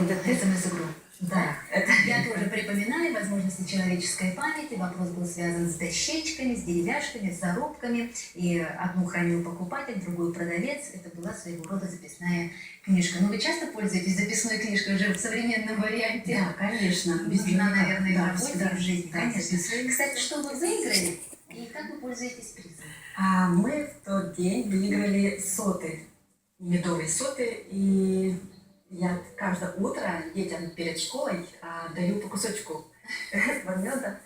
СМС-игру. Да, Я тоже припоминаю возможности человеческой памяти. Вопрос был связан с дощечками, с деревяшками, с зарубками. И одну хранил покупатель, другую продавец. Это была своего рода записная книжка. Но вы часто пользуетесь записной книжкой уже в современном варианте? да, конечно. Нужна, наверное, и в да, работе, всегда. и в жизни. Да, Конечно. записываю. Кстати, что вы выиграли и как вы пользуетесь призом? Мы в тот день выиграли соты, медовые соты, и я каждое утро детям перед школой даю по кусочку этого меда.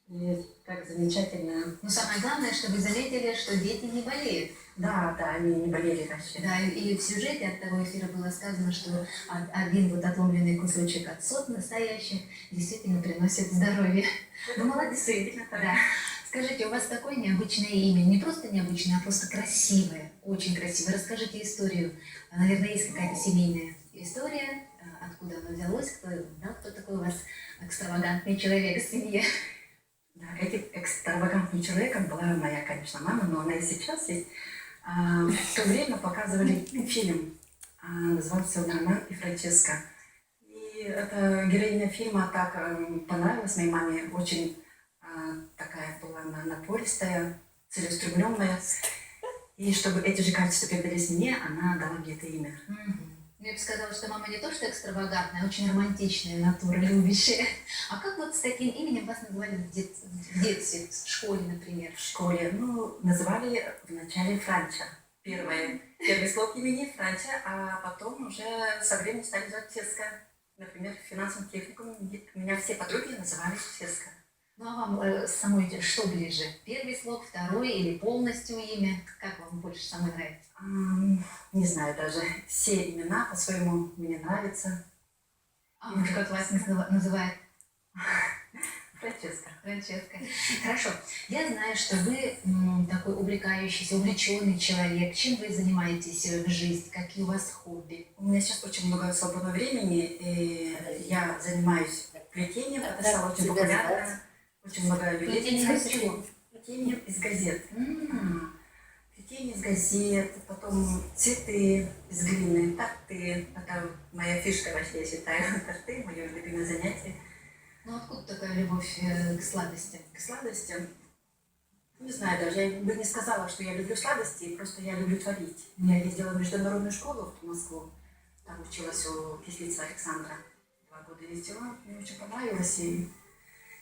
И так замечательно. Но самое главное, что вы заметили, что дети не болеют. Да, они не болели раньше. Да, и в сюжете от того эфира было сказано, что один вот отломленный кусочек от сот настоящих действительно приносит здоровье. Ну, молодцы. Да. Скажите, у вас такое необычное имя, не просто необычное, а просто красивое, очень красивое. Расскажите историю. Наверное, есть какая-то семейная история, откуда она взялась, кто такой у вас экстравагантный человек в семье? Да, этим экстравагантным человеком была моя, конечно, мама, но она и сейчас есть. В то время показывали фильм, назывался он «Роман и Франческа». И эта героиня фильма так понравилась моей маме, очень такая была она напористая, целеустремленная. И чтобы эти же качества передались мне, она дала мне это имя. Я бы сказала, что мама не то что экстравагантная, а очень романтичная натура, любящая. А как вот с таким именем вас называли в детстве, в школе, например? В школе, называли вначале Франча. Первый слог имени Франча, а потом уже со временем стали называть Теска. Например, в финансовом техникуме меня все подруги называли Теска. Ну а вам самой что ближе? Первый слог, второй или полностью имя? Как вам больше самой нравится? Не знаю даже. Все имена по-своему мне нравятся. А муж как вас называет? Франческа. Франческа. Хорошо. Я знаю, что вы такой увлекающийся, увлеченный человек. Чем вы занимаетесь в жизни? Какие у вас хобби? У меня сейчас очень много свободного времени. И я занимаюсь плетением. Это стало очень популярно. Очень много людей. Плетение из чего? Плетением из газет. Плетение из газет, потом цветы из глины, торты. Это моя фишка вообще, я считаю. Торты, мое любимое занятие. Ну откуда такая любовь к сладостям? К сладостям? Не знаю даже, я бы не сказала, что я люблю сладости, просто я люблю творить. Я ездила в международную школу в Москву, там училась у Кислица Александра. 2 года ездила, мне очень понравилось. И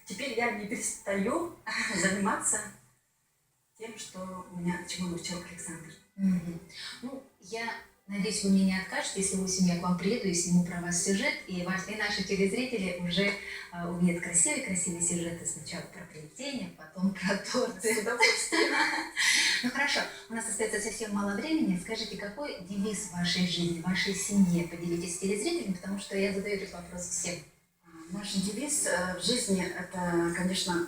теперь я не перестаю заниматься тем, что чему научил Александр. Ну, я надеюсь, вы мне не откажете, если осенью я к вам приеду и сниму про вас сюжет, и наши телезрители уже увидят красивые сюжеты. Сначала про плетение, потом про торты. Ну хорошо, у нас остается совсем мало времени. Скажите, какой девиз в вашей жизни, в вашей семье? Поделитесь с телезрителями, потому что я задаю этот вопрос всем. Наш девиз в жизни – это, конечно,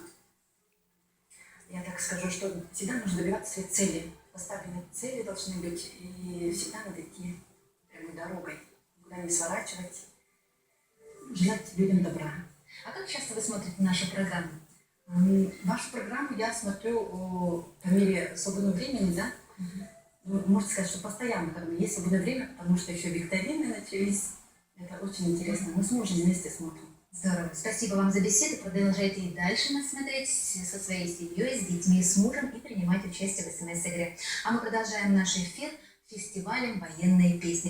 я так скажу, что всегда нужно добиваться своей цели. Поставленные цели должны быть, и всегда надо идти прямой дорогой, никуда не сворачивать, желать людям добра. А как часто вы смотрите нашу программу? Вашу программу я смотрю по мере свободного времени, да? Можно сказать, что постоянно, когда есть свободное время, потому что еще викторины начались. Это очень интересно. Мы с мужем вместе смотрим. Здорово. Спасибо вам за беседу. Продолжайте и дальше нас смотреть со своей семьей, с детьми, с мужем и принимать участие в СМС-игре. А мы продолжаем наш эфир фестивалем «Военные песни».